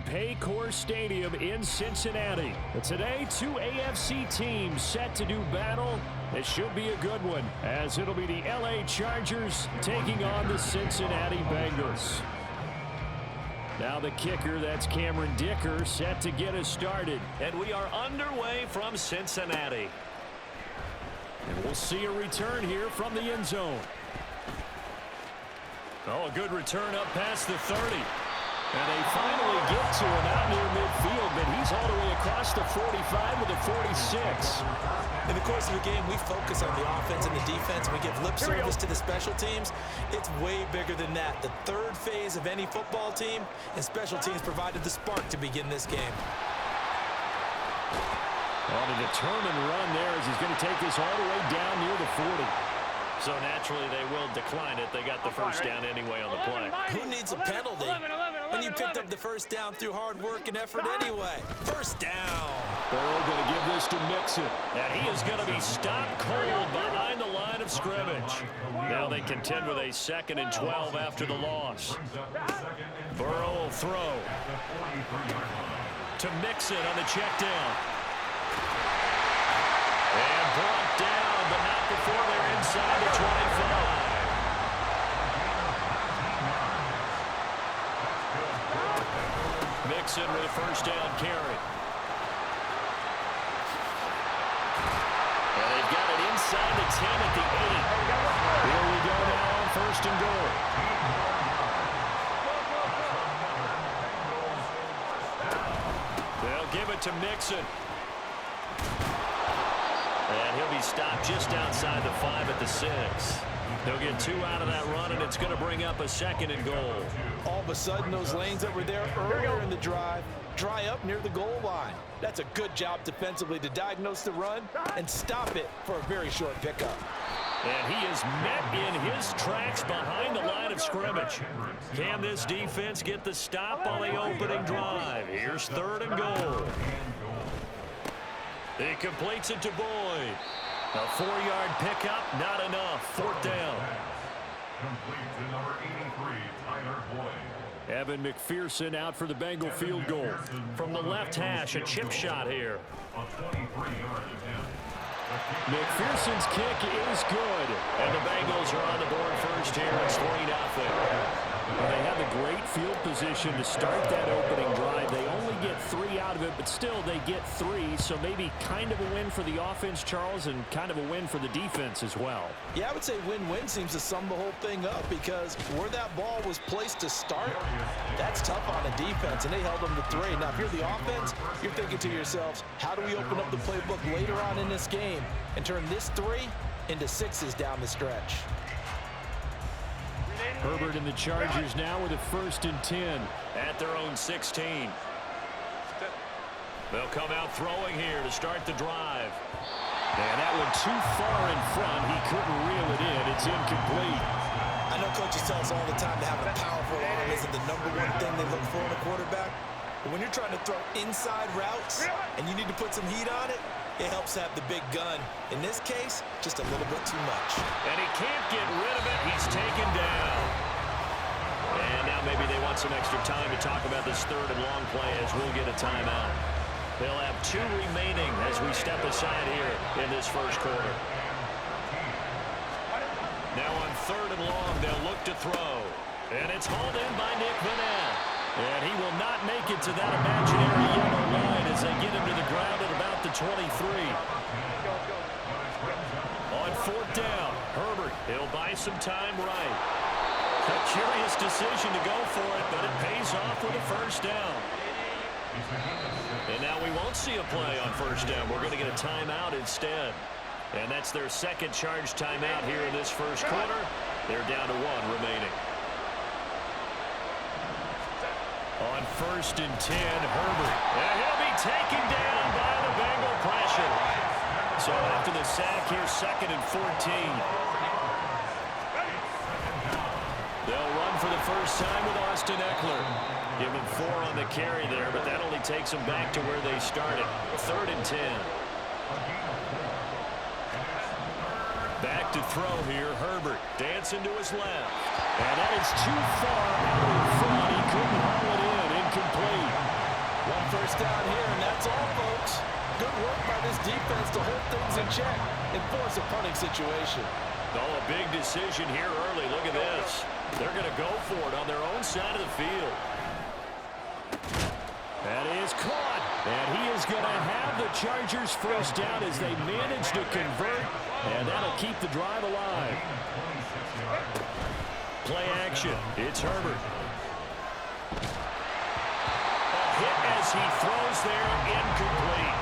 Paycor Stadium in Cincinnati. Today, two AFC teams set to do battle. It should be a good one, as it'll be the LA Chargers taking on the Cincinnati Bengals. Now the kicker, that's Cameron Dicker, set to get us started. And we are underway from Cincinnati. And we'll see a return here from the end zone. Oh, a good return up past the 30. And they finally get to him out near midfield, but he's all the way across the 45 with a 46. In the course of the game, we focus on the offense and the defense, and we give lip service to the special teams. It's way bigger than that. The third phase of any football team, and special teams provided the spark to begin this game. On a determined run there as he's going to take this all the way down near the 40. So naturally they will decline it. They got the first down anyway on the play. Who needs a penalty when you picked up the first down through hard work and effort anyway? First down. Burrow going to give this to Mixon. And he is going to be stopped cold behind the line of scrimmage. Now they contend with a 2nd and 12 after the loss. Burrow will throw to Mixon on the check down. And brought down, but not before they're inside the 25. Mixon with a first down carry. And they've got it inside the 10 at the 8. Here we go now on 1st and goal. They'll give it to Mixon. And he'll be stopped just outside the 5 at the 6. They'll get 2 out of that run, and it's going to bring up a 2nd and goal. All of a sudden, those lanes that were there earlier in the drive dry up near the goal line. That's a good job defensively to diagnose the run and stop it for a very short pickup. And he is met in his tracks behind the line of scrimmage. Can this defense get the stop on the opening drive? Here's 3rd and goal. He completes it to Boyd. A 4-yard pickup, not enough. 4th down. Complete to number 83, Tyler Boyd. Evan McPherson out for the Bengal field goal. From the left hash, a chip shot here. A 23-yard attempt. McPherson's kick is good. And the Bengals are on the board first here. It's 3-0. Well, they have a great field position to start that opening drive. They only get 3 out of it, but still they get 3. So maybe kind of a win for the offense, Charles, and kind of a win for the defense as well. Yeah, I would say win-win seems to sum the whole thing up, because where that ball was placed to start, that's tough on the defense, and they held them to 3. Now, if you're the offense, you're thinking to yourselves, how do we open up the playbook later on in this game and turn this 3 into 6s down the stretch? Herbert and the Chargers now with a 1st and 10. At their own 16. They'll come out throwing here to start the drive. And that one too far in front. He couldn't reel it in. It's incomplete. I know coaches tell us all the time to have a powerful arm isn't the #1 thing they look for in a quarterback. But when you're trying to throw inside routes and you need to put some heat on it, it helps have the big gun. In this case, just a little bit too much. And he can't get rid of it. He's taken down. And now maybe they want some extra time to talk about this 3rd and long play as we'll get a timeout. They'll have 2 remaining as we step aside here in this first quarter. Now on 3rd and long, they'll look to throw. And it's hauled in by Nick Vanette. And he will not make it to that imaginary yellow line as they get him to the ground at about the 23. On 4th down, Herbert, he'll buy some time right. A curious decision to go for it, but it pays off with a 1st down. And now we won't see a play on 1st down. We're going to get a timeout instead. And that's their 2nd charge timeout here in this first quarter. They're down to 1 remaining. On 1st and 10, Herbert. And he'll be taken down by the Bengal pressure. So after the sack here, 2nd and 14. They'll run for the first time with Austin Eckler. Give him 4 on the carry there, but that only takes them back to where they started. 3rd and 10. Back to throw here, Herbert dancing to his left. And that is too far out in front. He couldn't haul it in. Incomplete. first down here, and that's all, folks. Good work by this defense to hold things in check and force a punting situation. Oh, a big decision here early. Look at this. They're going to go for it on their own side of the field. That is caught. And he is going to have the Chargers first down as they manage to convert. And that'll keep the drive alive. Play action. It's Herbert. A hit as he throws there, incomplete.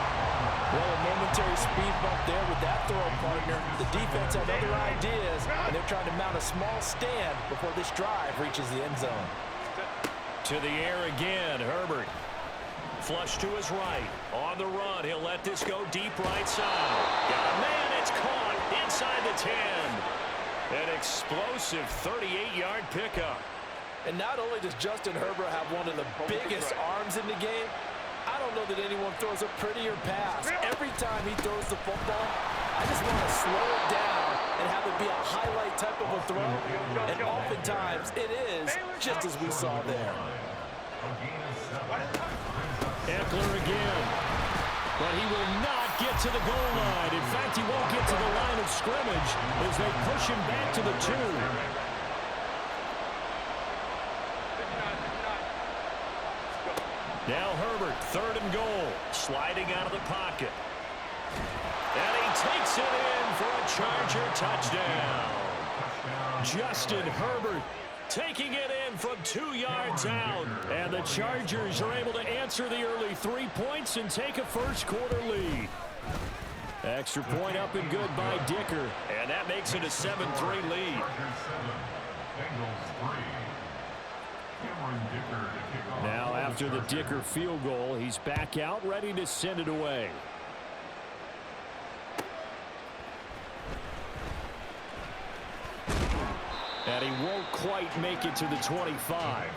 Well, a momentary speed bump there with that throw, partner. The defense had other ideas, and they're trying to mount a small stand before this drive reaches the end zone. To the air again, Herbert. Flush to his right. On the run, he'll let this go deep right side. Got a man, it's caught inside the 10. An explosive 38-yard pickup. And not only does Justin Herbert have one of the biggest arms in the game, I don't know that anyone throws a prettier pass. Every time he throws the football, I just want to slow it down and have it be a highlight type of a throw. And oftentimes it is, just as we saw there. Eckler again. But he will not get to the goal line. In fact, he won't get to the line of scrimmage as they push him back to the 2. Now Herbert, 3rd and goal, sliding out of the pocket. And he takes it in for a Charger touchdown. Justin Herbert taking it in from 2 yards out. And the Chargers are able to answer the early 3 points and take a first-quarter lead. Extra point up and good by Dicker. And that makes it a 7-3 lead. Now after the Dicker field goal, he's back out ready to send it away. And he won't quite make it to the 25.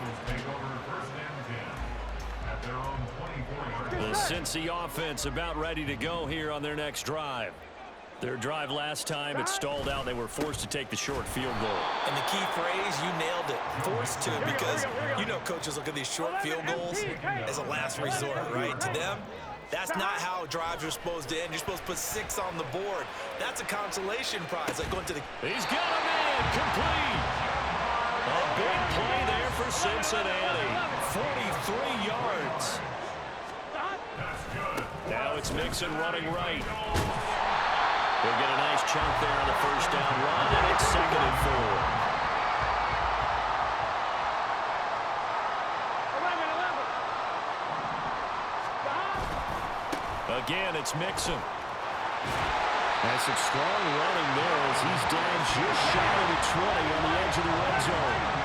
The Cincy offense about ready to go here on their next drive. Their drive last time, it stalled out. They were forced to take the short field goal. And the key phrase, you nailed it, forced to, because you know coaches look at these short field goals as a last resort, right? To them, that's not how drives are supposed to end. You're supposed to put 6 on the board. That's a consolation prize, like going to the... He's got a man, complete. A big play there for Cincinnati. 43 yards. Now it's Mixon running right. They'll get a nice chunk there on the first down run, and it's 2nd and 4. Again, it's Mixon. That's some strong running there as he's down just shy of the 20 on the edge of the red zone.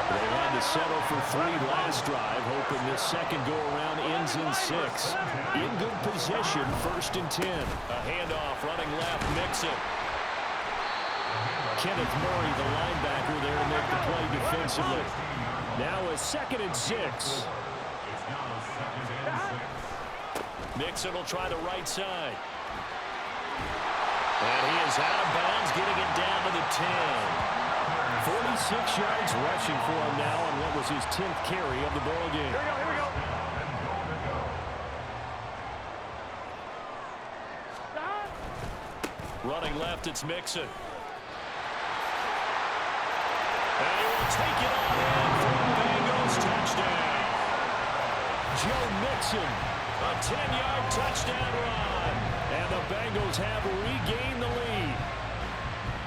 They had to settle for 3 last drive, hoping this second go-around ends in 6. In good position, 1st and 10. A handoff, running left, Mixon. Kenneth Murray, the linebacker, there to make the play defensively. Now a 2nd and 6. Mixon will try the right side. And he is out of bounds, getting it down to the 10. 46 yards rushing for him now on what was his 10th carry of the ball game. Here we go. Running left, it's Mixon. And he will take it on in for a Bengals touchdown. Joe Mixon. A 10-yard touchdown run. And the Bengals have regained the lead.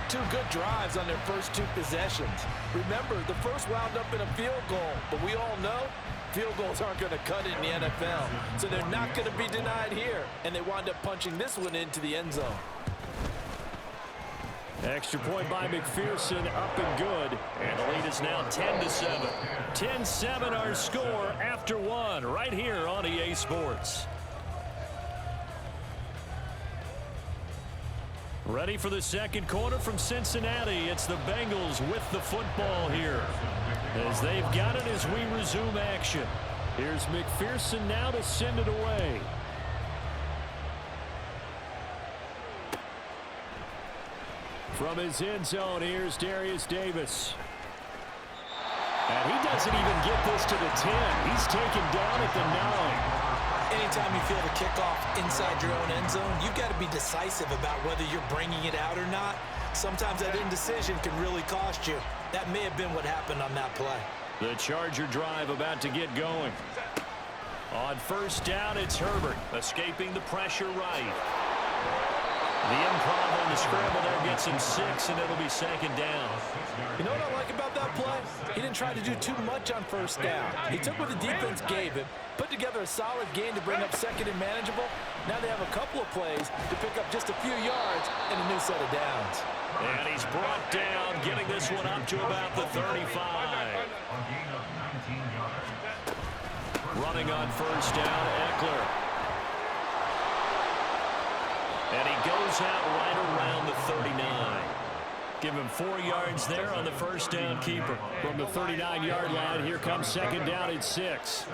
2 good drives on their first 2 possessions. Remember, the first wound up in a field goal, but we all know field goals aren't going to cut it in the NFL, so they're not going to be denied here, and they wind up punching this one into the end zone. Extra point by McPherson, up and good. And the lead is now 10-7. 10-7 our score after 1 right here on EA Sports. Ready for the second quarter from Cincinnati. It's the Bengals with the football here as they've got it as we resume action. Here's McPherson now to send it away. From his end zone, here's Darius Davis. And he doesn't even get this to the 10. He's taken down at the 9. anytime you feel the kickoff inside your own end zone, you've got to be decisive about whether you're bringing it out or not. Sometimes that indecision can really cost you. That may have been what happened on that play. The Charger drive about to get going. On first down, it's Herbert, escaping the pressure right. The improv on the scramble there gets him 6, and it'll be second down. You know what I like about that play? He didn't try to do too much on first down. He took what the defense gave him, put together a solid gain to bring up second and manageable. Now they have a couple of plays to pick up just a few yards and a new set of downs. And he's brought down, getting this one up to about the 35. Running on first down, Eckler. And he goes out right around the 39. Give him 4 yards there on the first down keeper. From the 39-yard line, here comes second down at 6.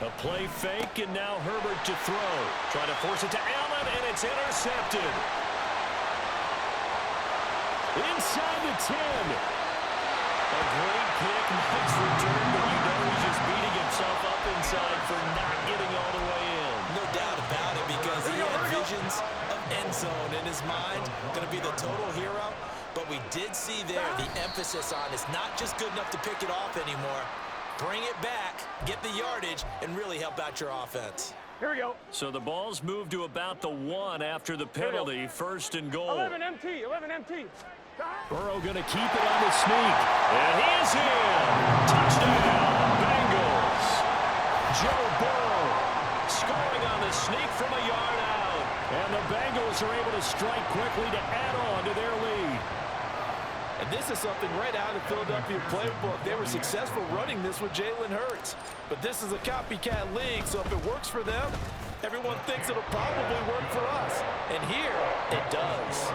A play fake, and now Herbert to throw. Trying to force it to Allen, and it's intercepted. Inside the 10. A great pick, nice return, but you know he's just beating himself up inside for not getting all the way in. No doubt about it, because he had visions of end zone in his mind. Going to be the total hero. But we did see there the emphasis on it's not just good enough to pick it off anymore. Bring it back, get the yardage, and really help out your offense. Here we go. So the ball's moved to about the 1 after the penalty. First and goal. 11 MT, 11 MT. Burrow going to keep it on the sneak. And he is in. Touchdown, Bengals. Joe Burrow scoring on the sneak from a yard out. And the Bengals are able to strike quickly to add on to their lead. And this is something right out of the Philadelphia playbook. They were successful running this with Jalen Hurts. But this is a copycat league, so if it works for them, everyone thinks it'll probably work for us. And here, it does.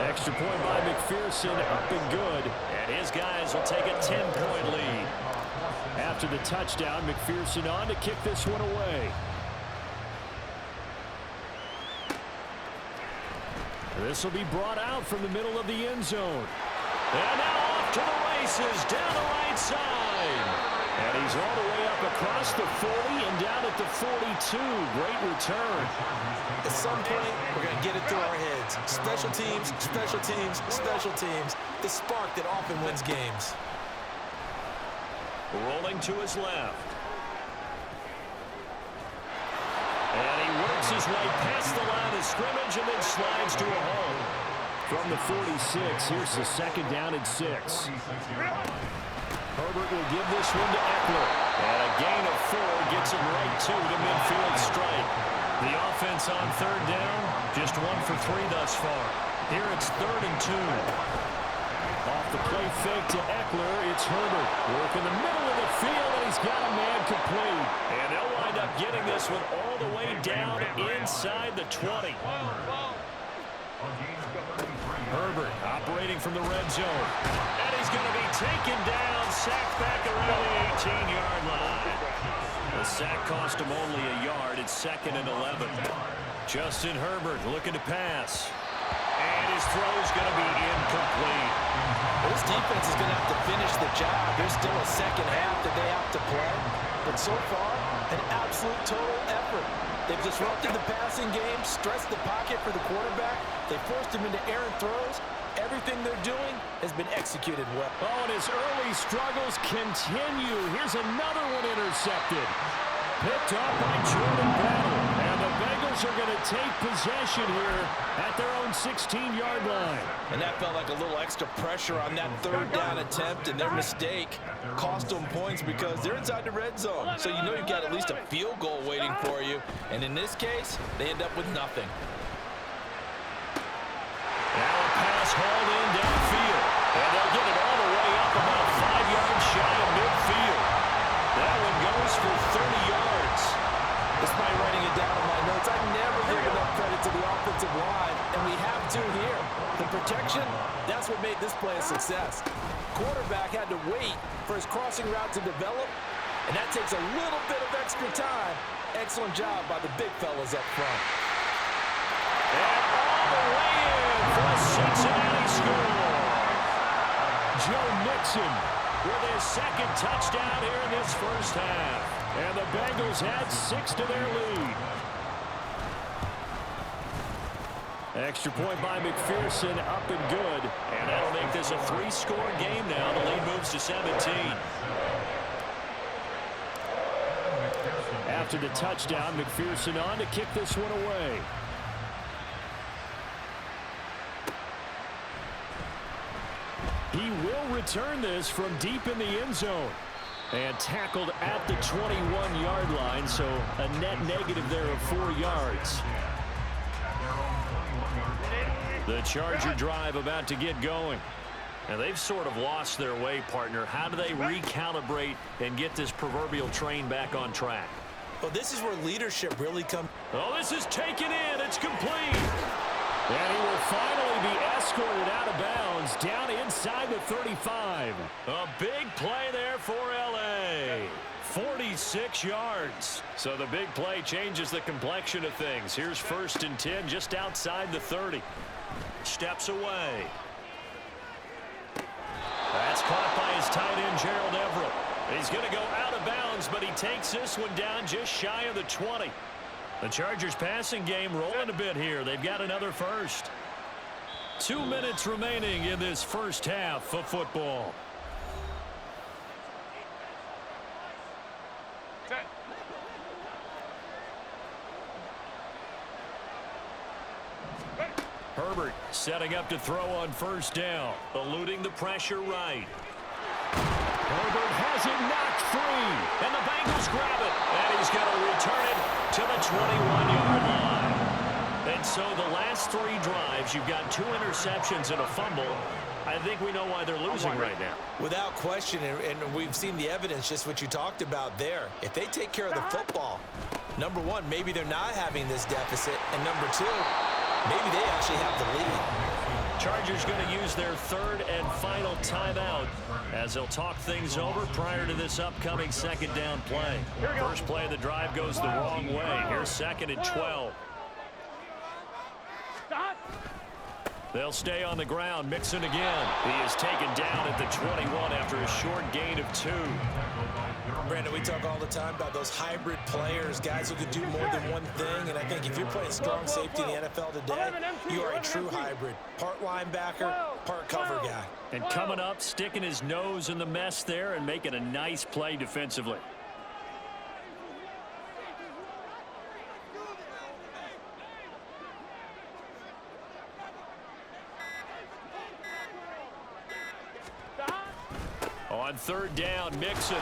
Extra point by McPherson, up and good. And his guys will take a 10-point lead. After the touchdown, McPherson on to kick this one away. This will be brought out from the middle of the end zone. And now off to the races, down the right side. And he's all the way up across the 40 and down at the 42. Great return. At some point, we're going to get it through our heads. Special teams, special teams, special teams. The spark that often wins games. Rolling to his left. And he works his way past the line of scrimmage and then slides to a hole. From the 46, here's the second down and 6. Herbert will give this one to Eckler. And a gain of 4 gets him right to the midfield strike. The offense on third down, just 1 for 3 thus far. Here it's 3rd and 2. Off the play fake to Eckler, it's Herbert. Work in the middle of the field, and he's got a man complete. And they'll wind up getting this one all the way down inside the 20. Herbert operating from the red zone. And he's going to be taken down, sacked back around the 18-yard line. The sack cost him only a yard. It's 2nd and 11. Justin Herbert looking to pass. And his throw's going to be incomplete. This defense is going to have to finish the job. There's still a second half that they have to play. But so far, an absolute total effort. They've disrupted the passing game, stressed the pocket for the quarterback. They forced him into errant throws. Everything they're doing has been executed well. Oh, and his early struggles continue. Here's another one intercepted. Picked up by Jordan Battle. And the Bengals are going to take possession here at their own 16-yard line. And that felt like a little extra pressure on that third down attempt, and their mistake cost them points because they're inside the red zone. So you know you've got at least a field goal waiting for you. And in this case, they end up with nothing. Now a pass hauled in downfield. And they'll get it all the way up about 5 yards shy of midfield. That one goes for 30 yards. Despite writing it down in my notes, I never give enough credit to the offensive line, and we have to here. The protection, that's what made this play a success. Quarterback had to wait for his crossing route to develop, and that takes a little bit of extra time. Excellent job by the big fellas up front. And all the way in for a Cincinnati score. Joe Mixon with his 2nd touchdown here in this first half. And the Bengals add 6 to their lead. Extra point by McPherson, up and good. And that'll make this a 3-score game now. The lead moves to 17. After the touchdown, McPherson on to kick this one away. He will return this from deep in the end zone. And tackled at the 21-yard line, so a net negative there of 4 yards. The Charger drive about to get going. And they've sort of lost their way, partner. How do they recalibrate and get this proverbial train back on track? Well, this is where leadership really comes. Oh, this is taken in. It's complete. And he will finally be escorted out of bounds down inside the 35. A big play there for L.A. 46 yards. So the big play changes the complexion of things. Here's 1st and 10 just outside the 30. Steps away. That's caught by his tight end, Gerald Everett. He's going to go out of bounds, but he takes this one down just shy of the 20. The Chargers passing game rolling a bit here. They've got another first. 2 minutes remaining in this first half of football. Herbert setting up to throw on 1st down. Eluding the pressure right. Herbert has it knocked free. And the Bengals grab it. And he's going to return it to the 21-yard line. And so the last 3 drives, you've got 2 interceptions and a fumble. I think we know why they're losing right now. Without question, and we've seen the evidence, just what you talked about there. If they take care of the football, number 1, maybe they're not having this deficit. And number 2, maybe they actually have the lead. Chargers going to use their 3rd and final timeout as they'll talk things over prior to this upcoming 2nd down play. First play of the drive goes the wrong way. Here's 2nd and 12. They'll stay on the ground. Mixon again. He is taken down at the 21 after a short gain of 2. Brandon, we talk all the time about those hybrid players, guys who can do more than one thing. And I think if you're playing strong safety in the NFL today, you are a true hybrid. Part linebacker, part cover guy. And coming up, sticking his nose in the mess there and making a nice play defensively. On 3rd down, Mixon.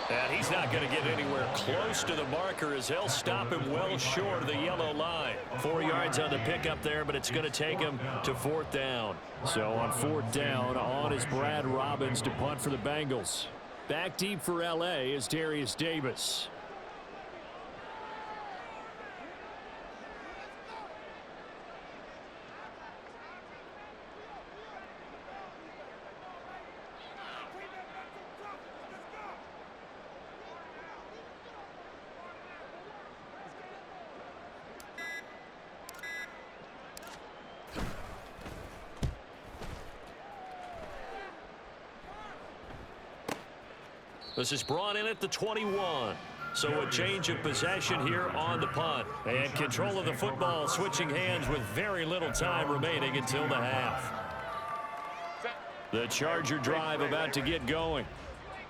And he's not going to get anywhere close to the marker as they'll stop him well short of the yellow line. 4 yards on the pickup there, but it's going to take him to 4th down. So on 4th down, on is Brad Robbins to punt for the Bengals. Back deep for L.A. is Darius Davis. This is brought in at the 21. So a change of possession here on the punt. And control of the football switching hands with very little time remaining until the half. The Charger drive about to get going.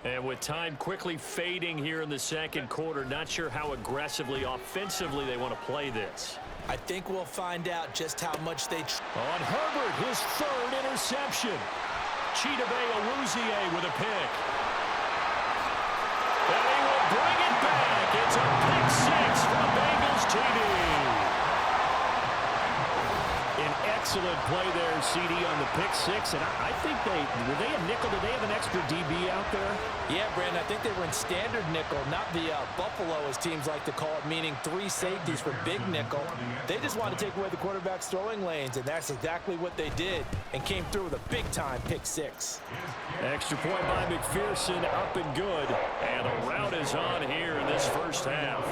And with time quickly fading here in the 2nd quarter, not sure how aggressively, offensively they want to play this. I think we'll find out just how much they... On Herbert, his 3rd interception. Chidobe Awuzie with a pick. And he will bring it back. It's a pick 6 from Bengals TD. An excellent play there, CD, on the pick 6. And I think were they a nickel? Did they have an extra DB out there? Yeah, Brandon, I think they were in standard nickel, not the Buffalo, as teams like to call it, meaning 3 safeties for big nickel. They just want to take away the quarterback's throwing lanes, and that's exactly what they did and came through with a big-time pick 6. Extra point by McPherson, up and good. And a rout is on here in this first half.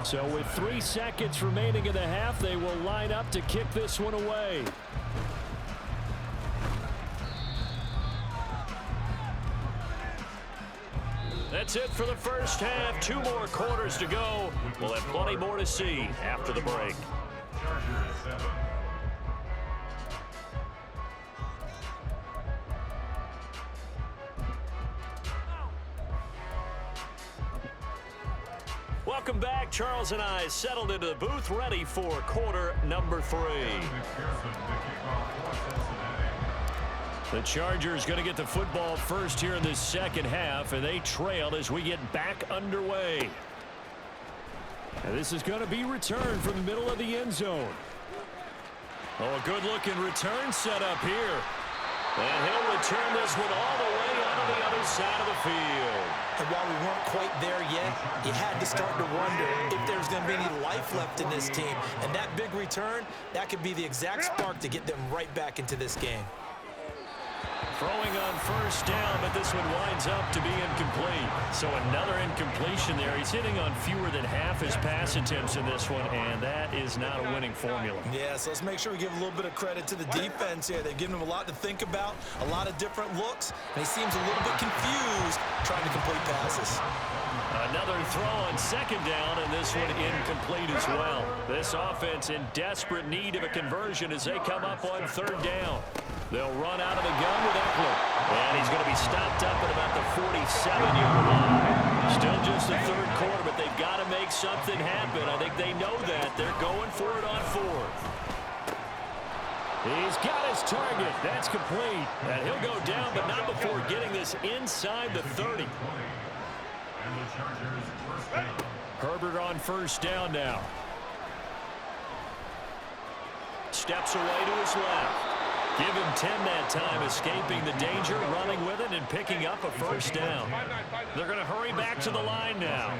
So with 3 seconds remaining in the half, they will line up to kick this one away. That's it for the first half. 2 more quarters to go. We'll have plenty more to see after the break. Chargers 7. Welcome back. Charles and I settled into the booth, ready for quarter number 3. The Chargers going to get the football first here in this second half, and they trailed as we get back underway. And this is going to be returned from the middle of the end zone. Oh, a good-looking return set up here. And he'll return this one all the way onto the other side of the field. And while we weren't quite there yet, you had to start to wonder if there's going to be any life left in this team. And that big return, that could be the exact spark to get them right back into this game. Throwing on first down, but this one winds up to be incomplete. So another incompletion there. He's hitting on fewer than half his pass attempts in this one, and that is not a winning formula. Yeah, so let's make sure we give a little bit of credit to the defense here. They've given him a lot to think about, a lot of different looks, and he seems a little bit confused trying to complete passes. Another throw on second down, and this one incomplete as well. This offense in desperate need of a conversion as they come up on third down. They'll run out of the gun with Eckler. And he's going to be stopped up at about the 47-yard line. Still just the third quarter, but they've got to make something happen. I think they know that. They're going for it on fourth. He's got his target. That's complete. And he'll go down, but not before getting this inside the 30. Herbert on first down now. Steps away to his left. Give him 10 that time, escaping the danger, running with it, and picking up a first down. They're going to hurry back to the line now.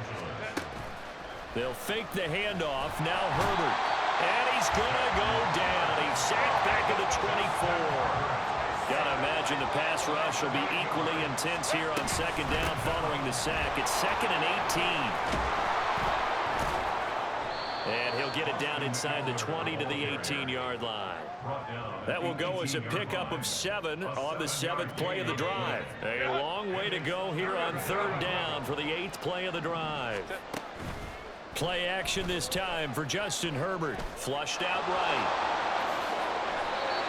They'll fake the handoff. Now Herbert. And he's going to go down. He's sacked back at the 24. Got to imagine the pass rush will be equally intense here on second down following the sack. It's 2nd and 18. And he'll get it down inside the 20 to the 18-yard line. That will go as a pickup of 7 on the 7th play of the drive. A long way to go here on third down for the 8th play of the drive. Play action this time for Justin Herbert. Flushed out right.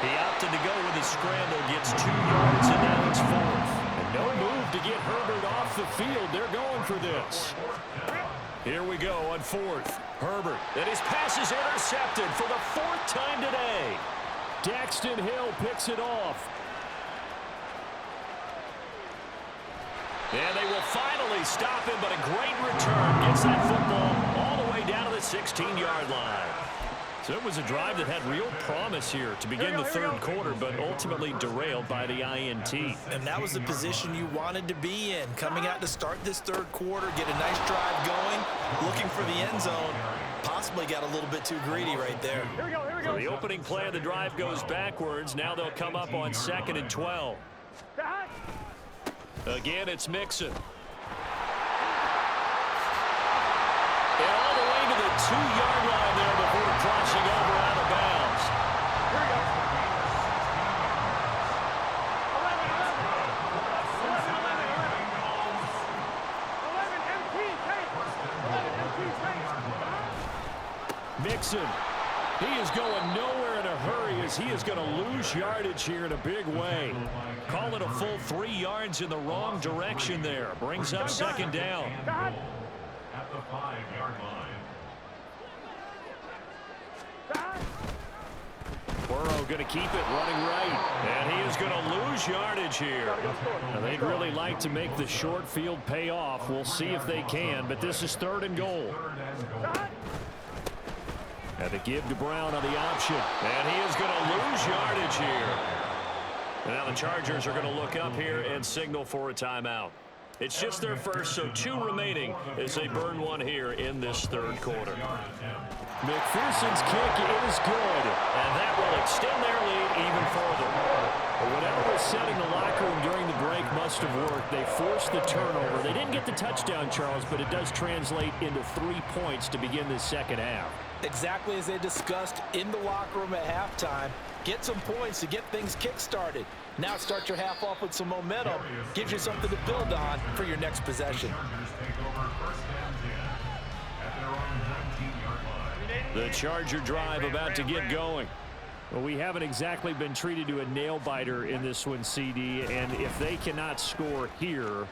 He opted to go with a scramble, gets 2 yards, and now it's 4th. And no move to get Herbert off the field. They're going for this. Here we go on 4th. Herbert, and his pass is intercepted for the 4th time today. Daxton Hill picks it off. And they will finally stop him, but a great return. Gets that football all the way down to the 16-yard line. So it was a drive that had real promise here to begin the third quarter, but ultimately derailed by the INT. And that was the position you wanted to be in. Coming out to start this third quarter, get a nice drive going, looking for the end zone. Possibly got a little bit too greedy right there. So the opening play of the drive goes backwards. Now they'll come up on 2nd and 12. Again, it's Mixon. And all the way to the 2-yard line there before crossing over out of bounds. Here we go. Mixon. He is going nowhere in a hurry as he is going to lose yardage here in a big way. Call it a full 3 yards in the wrong direction there. Brings up second down. At the 5-yard line. Burrow going to keep it running right. And he is going to lose yardage here. Now, they'd really like to make the short field pay off. We'll see if they can, but this is 3rd and goal. And to give to Brown on the option. And he is going to lose yardage here. And now the Chargers are going to look up here and signal for a timeout. It's just their first, so 2 remaining as they burn one here in this third quarter. McPherson's kick is good. And that will extend their lead even further. But whatever was said in the locker room during the break must have worked. They forced the turnover. They didn't get the touchdown, Charles, but it does translate into 3 points to begin this second half. Exactly as they discussed in the locker room at halftime. Get some points to get things kick-started. Now start your half off with some momentum. Gives you something to build on for your next possession. The Charger drive about to get going. Well, we haven't exactly been treated to a nail-biter in this one, CD, and if they cannot score here,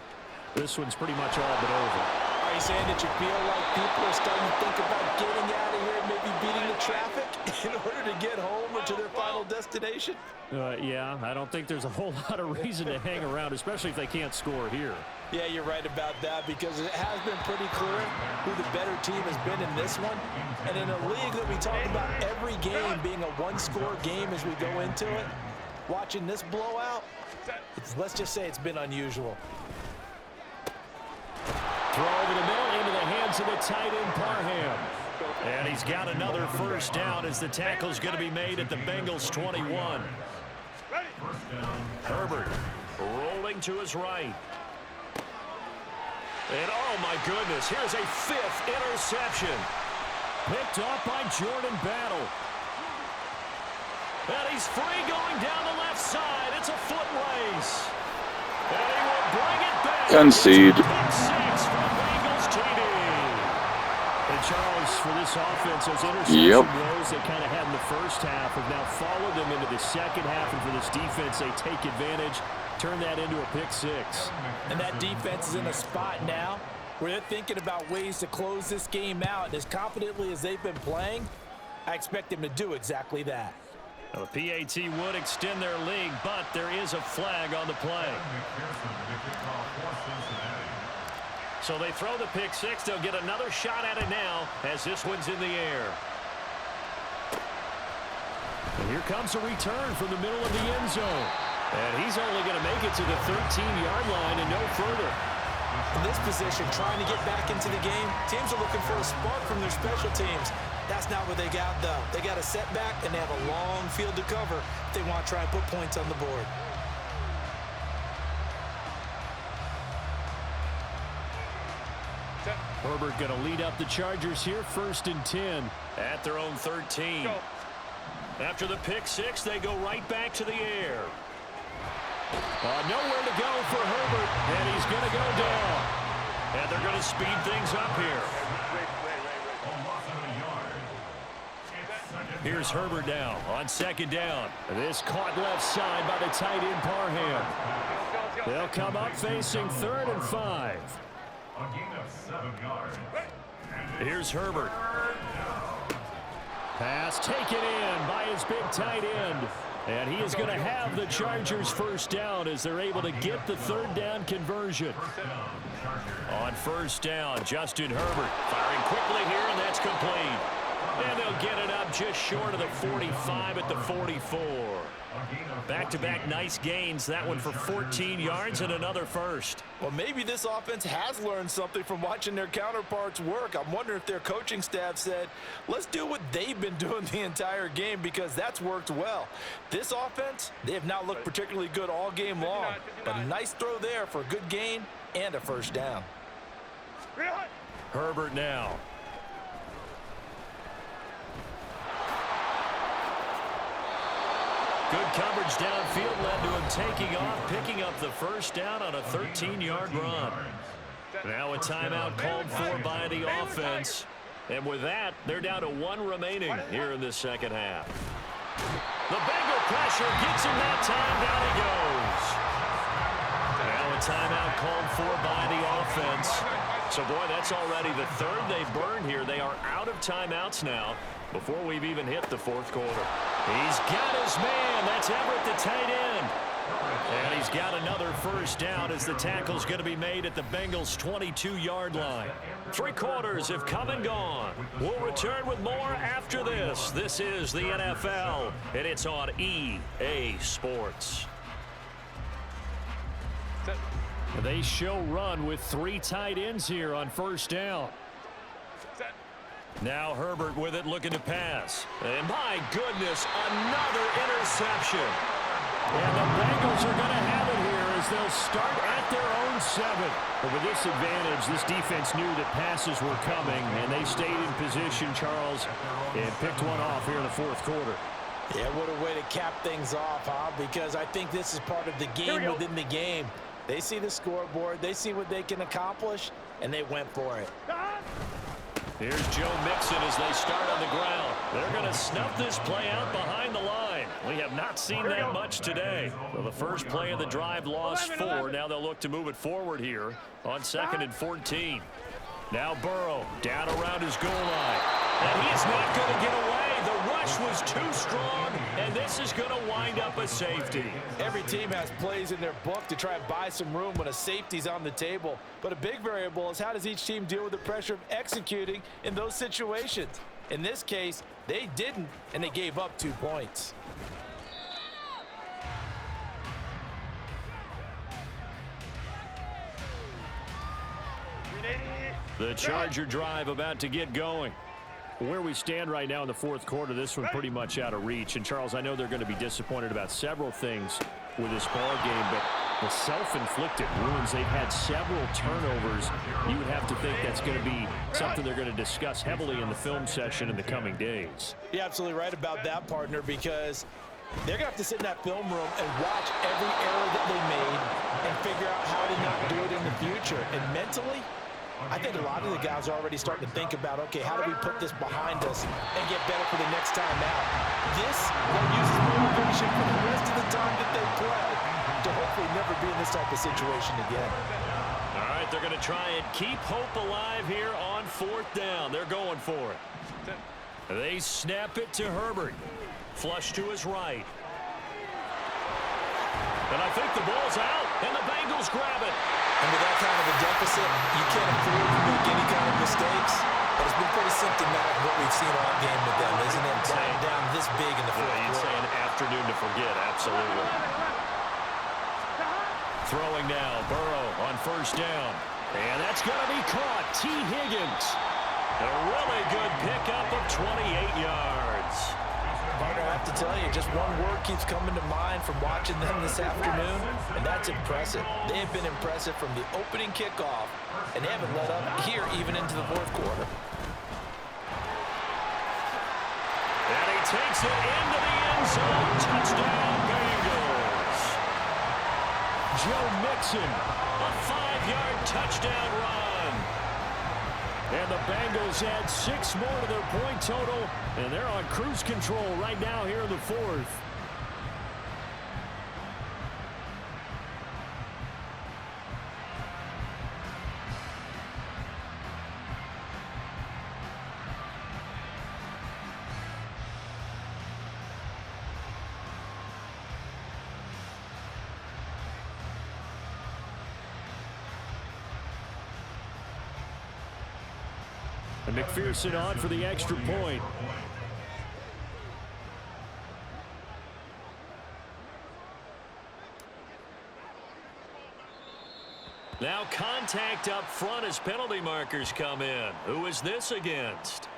this one's pretty much all but over. Are you saying that you feel like people are starting to think about getting out of here and maybe beating the traffic in order to get home or to their final destination? Yeah, I don't think there's a whole lot of reason to hang around, especially if they can't score here. Yeah, you're right about that because it has been pretty clear who the better team has been in this one. And in a league that we talk about every game being a one-score game as we go into it, watching this blowout, let's just say it's been unusual. Throw over the middle into the hands of the tight end, Parham. And he's got another first down as the tackle's going to be made at the Bengals 21. Herbert rolling to his right. And oh my goodness, here's a 5th interception. Picked off by Jordan Battle. And he's free going down the left side. It's a foot race. And he will bring it back. Concede. Pick 6 from Bengals TD. And Charles, for this offense, those interception blows they kind of had in the first half have now followed them into the second half. And for this defense, they take advantage, turn that into a pick 6. And that defense is in a spot now where they're thinking about ways to close this game out. And as confidently as they've been playing, I expect them to do exactly that. The PAT would extend their lead, but there is a flag on the play. So they throw the pick 6. They'll get another shot at it now as this one's in the air. And here comes a return from the middle of the end zone. And he's only going to make it to the 13-yard line and no further. In this position, trying to get back into the game, teams are looking for a spark from their special teams. That's not what they got, though. They got a setback, and they have a long field to cover if they want to try and put points on the board. Herbert going to lead up the Chargers here, 1st and 10. At their own 13. After the pick 6, they go right back to the air. Nowhere to go for Herbert, and he's going to go down. And they're going to speed things up here. Here's Herbert now on 2nd down. This caught left side by the tight end Parham. They'll come up facing 3rd and 5. A gain of 7 yards. Here's Herbert. Pass taken in by his big tight end. And he is going to have the Chargers first down as they're able to get the 3rd down conversion. On 1st down, Justin Herbert firing quickly here, and that's complete. And they'll get it up just short of the 45 at the 44. Back-to-back nice gains. That one for 14 yards and another first. Well, maybe this offense has learned something from watching their counterparts work. I'm wondering if their coaching staff said, let's do what they've been doing the entire game because that's worked well. This offense, they have not looked particularly good all game long. But a nice throw there for a good gain and a first down. Herbert now. Good coverage downfield led to him taking off, picking up the first down on a 13-yard run. Now a timeout called for by the offense. And with that, they're down to 1 remaining here in the second half. The Bengal pressure gets him that time. Down he goes. Now a timeout called for by the offense. So, boy, that's already the 3rd they've burned here. They are out of timeouts now before we've even hit the 4th quarter. He's got his man. That's Everett, the tight end. And he's got another first down as the tackle's going to be made at the Bengals' 22-yard line. 3 quarters have come and gone. We'll return with more after this. This is the NFL, and it's on EA Sports. They show run with 3 tight ends here on 1st down. Now Herbert with it, looking to pass. And my goodness, another interception. And the Bengals are going to have it here as they'll start at at their own 7. But with this advantage, this defense knew that passes were coming, and they stayed in position, Charles, and picked one off here in the fourth quarter. Yeah, what a way to cap things off, huh? Because I think this is part of the game within the game. They see the scoreboard, they see what they can accomplish, and they went for it. Here's Joe Mixon as they start on the ground. They're going to snuff this play out behind the line. We have not seen that much today. Well, the first play of the drive lost 4. Now they'll look to move it forward here on 2nd and 14. Now Burrow down around his goal line. And he is not going to get away. The rush was too strong, and this is going to wind up a safety. Every team has plays in their book to try and buy some room when a safety's on the table. But a big variable is how does each team deal with the pressure of executing in those situations. In this case, they didn't, and they gave up 2 points. The Charger drive about to get going. Where we stand right now in the fourth quarter, this one pretty much out of reach. And, Charles, I know they're going to be disappointed about several things with this ball game, but the self-inflicted wounds, they've had several turnovers. You would have to think that's going to be something they're going to discuss heavily in the film session in the coming days. You're absolutely right about that, partner, because they're going to have to sit in that film room and watch every error that they made and figure out how to not do it in the future. And mentally, I think a lot of the guys are already starting to think about, okay, how do we put this behind us and get better for the next time out? This will use as motivation for the rest of the time that they play to hopefully never be in this type of situation again. All right, they're going to try and keep hope alive here on 4th down. They're going for it. They snap it to Herbert. Flush to his right. And I think the ball's out, and the Bengals grab it. And with that kind of a deficit, you can't afford to make any kind of mistakes. But it's been pretty symptomatic of what we've seen all game with them, isn't it? Down this big in the fourth quarter. You'd say an afternoon to forget, absolutely. Throwing now, Burrow on 1st down. And that's going to be caught. T. Higgins. A really good pickup of 28 yards. Partner, I have to tell you, just one word keeps coming to mind from watching them this afternoon, and that's impressive. They have been impressive from the opening kickoff, and they haven't let up here even into the fourth quarter. And he takes it into the end zone. Touchdown, Bengals. Joe Mixon. A 5-yard touchdown run. And the Bengals add 6 more to their point total, and they're on cruise control right now here in the fourth. And McPherson on for the extra point. Now contact up front as penalty markers come in. Who is this against?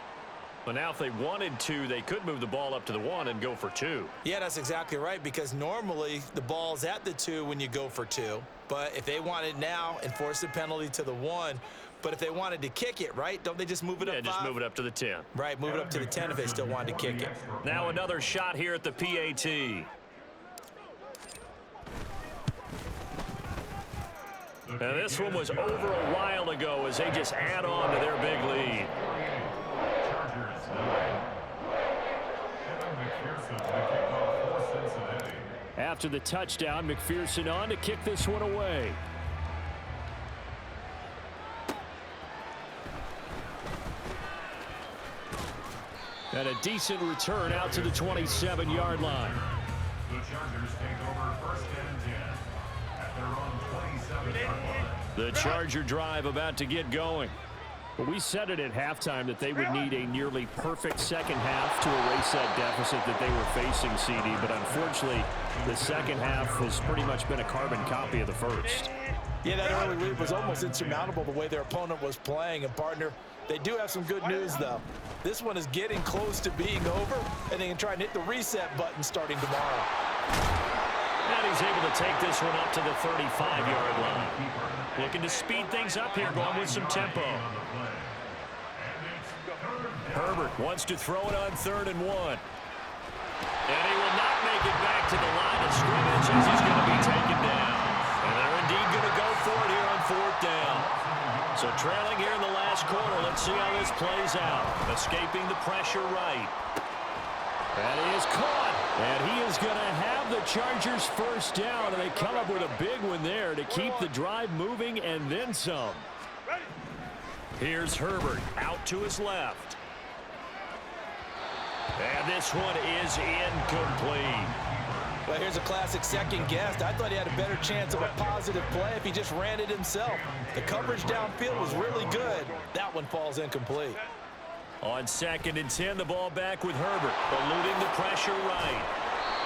But now if they wanted to, they could move the ball up to the 1 and go for 2. Yeah, that's exactly right, because normally the ball's at the 2 when you go for 2. But if they want it now, enforce the penalty to the 1. But if they wanted to kick it, right, don't they just move it up 5? Yeah, just move it up to the 10. Right, move it up to the 10 if they still wanted to kick it. Now another shot here at the PAT. Now this one was over a while ago as they just add on to their big lead. After the touchdown, McPherson on to kick this one away. And a decent return out to the 27-yard line. The Chargers take over 1st and 10 at their own 27-yard line. The Charger drive about to get going. But we said it at halftime that they would need a nearly perfect second half to erase that deficit that they were facing, CD. But unfortunately, the second half has pretty much been a carbon copy of the first. Yeah, that early lead was almost insurmountable the way their opponent was playing. And, partner, they do have some good news, though. This one is getting close to being over, and they can try and hit the reset button starting tomorrow. And he's able to take this one up to the 35-yard line. Looking to speed things up here, going with some tempo. Herbert wants to throw it on 3rd and 1. And he will not make it back to the line of scrimmage as he's going to be taken down. And they're indeed going to go for it here on 4th down. So trailing here in the last quarter, let's see how this plays out. Escaping the pressure right. That is caught. And he is going to have the Chargers first down, and they come up with a big one there to keep the drive moving and then some. Here's Herbert out to his left. And this one is incomplete. Well, here's a classic second guess. I thought he had a better chance of a positive play if he just ran it himself. The coverage downfield was really good. That one falls incomplete. On 2nd and 10, the ball back with Herbert, eluding the pressure right.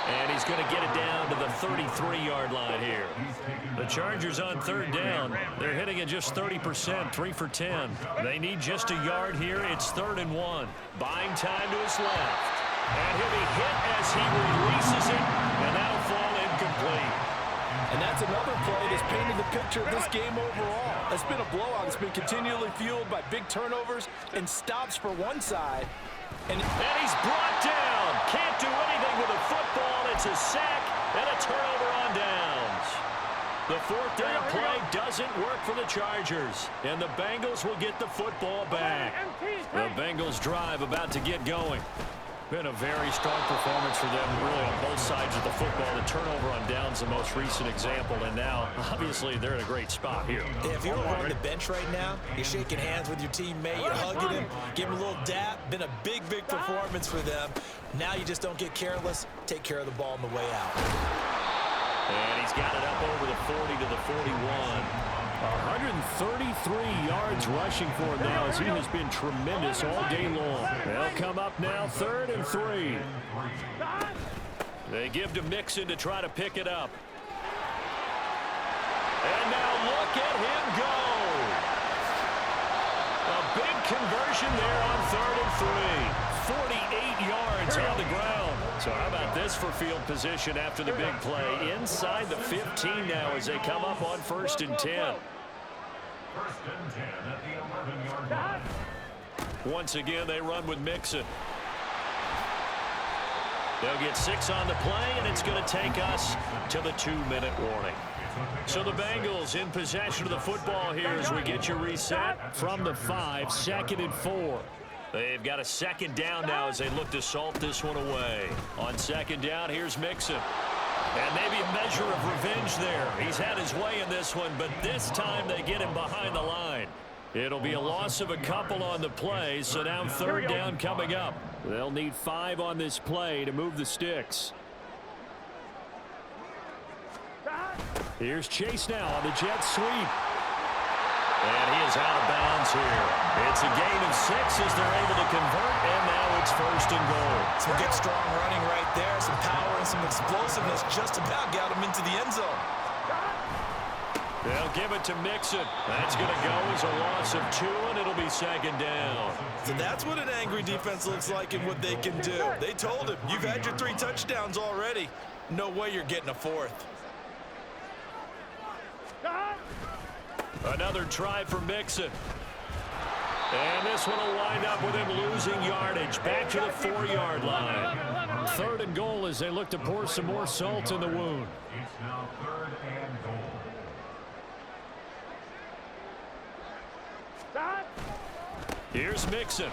And he's going to get it down to the 33-yard line here. The Chargers on 3rd down. They're hitting at just 30%, 3 for 10. They need just a yard here. It's 3rd and 1. Buying time to his left. And he'll be hit as he releases it, and that'll fall incomplete. And that's another play that's painted the picture of this game overall. It's been a blowout. It's been continually fueled by big turnovers and stops for one side. And he's brought down. Can't do anything with a football. It's a sack and a turnover on downs. The 4th down play doesn't work for the Chargers. And the Bengals will get the football back. The Bengals drive about to get going. Been a very strong performance for them, really, on both sides of the football. The turnover on downs, the most recent example, and now, obviously, they're in a great spot here. Yeah, if you're on the bench right now, you're shaking hands with your teammate, you're hugging him, giving him a little dap. Been a big, big performance for them. Now you just don't get careless. Take care of the ball on the way out. And he's got it up over the 40 to the 41. 133 yards rushing for him now as he has been tremendous all day long. They'll come up now 3rd and 3. They give to Mixon to try to pick it up. And now look at him go. A big conversion there on 3rd and 3. 48 yards on the ground. So how about this for field position after the big play? Inside the 15 now as they come up on 1st and 10. 1st and 10 at the 11-yard line. Once again, they run with Mixon. They'll get 6 on the play, and it's going to take us to the 2-minute warning. So the Bengals in possession of the football here as we get you reset. From the 5, 2nd and 4. They've got a 2nd down now as they look to salt this one away. On 2nd down, here's Mixon. And maybe a measure of revenge there. He's had his way in this one, but this time they get him behind the line. It'll be a loss of a couple on the play, so now 3rd down coming up. They'll need 5 on this play to move the sticks. Here's Chase now on the jet sweep. And he is out of bounds here. It's a gain of 6 as they're able to convert, and now it's 1st and goal. Some good strong running right there, some power and some explosiveness just about got him into the end zone. They'll give it to Mixon. That's going to go as a loss of 2, and it'll be 2nd down. So that's what an angry defense looks like and what they can do. They told him, you've had your 3 touchdowns already. No way you're getting a 4th. Another try for Mixon. And this one will wind up with him losing yardage. Back to the 4-yard line. 3rd and goal as they look to pour some more salt in the wound. It's now 3rd and goal. Here's Mixon.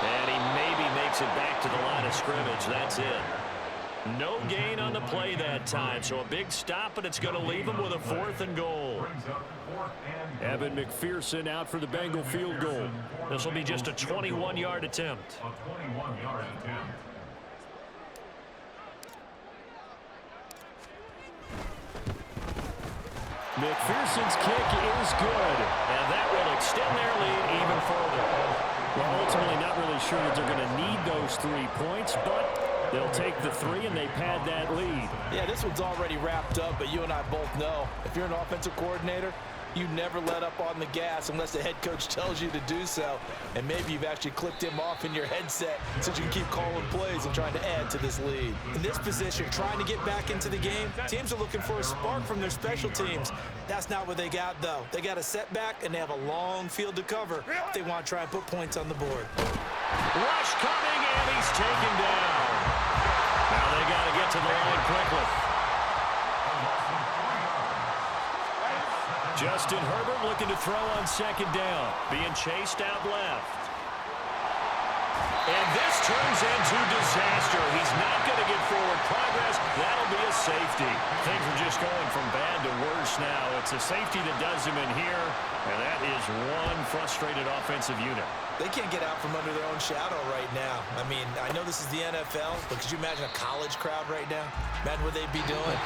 And he maybe makes it back to the line of scrimmage. That's it. No gain on the play that time. So a big stop, and it's going to leave him with a 4th and goal. Evan McPherson out for the Bengal field goal. This will be just a 21-yard attempt. A 21-yard attempt. McPherson's kick is good. And that will extend their lead even further. Well, ultimately not really sure that they're going to need those 3 points, but they'll take the 3 and they pad that lead. Yeah, this one's already wrapped up, but you and I both know if you're an offensive coordinator, You never let up on the gas unless the head coach tells you to do so. And maybe you've actually clicked him off in your headset so you can keep calling plays and trying to add to this lead. In this position, trying to get back into the game, teams are looking for a spark from their special teams. That's not what they got, though. They got a setback, and they have a long field to cover if they want to try and put points on the board. Rush coming, and he's taken down. Now they got to get to the line quickly. Justin Herbert looking to throw on second down. Being chased out left. And this turns into disaster. He's not going to get forward progress. That'll be a safety. Things are just going from bad to worse now. It's a safety that does him in here, and that is one frustrated offensive unit. They can't get out from under their own shadow right now. I mean, I know this is the NFL, but could you imagine a college crowd right now? Imagine what they'd be doing.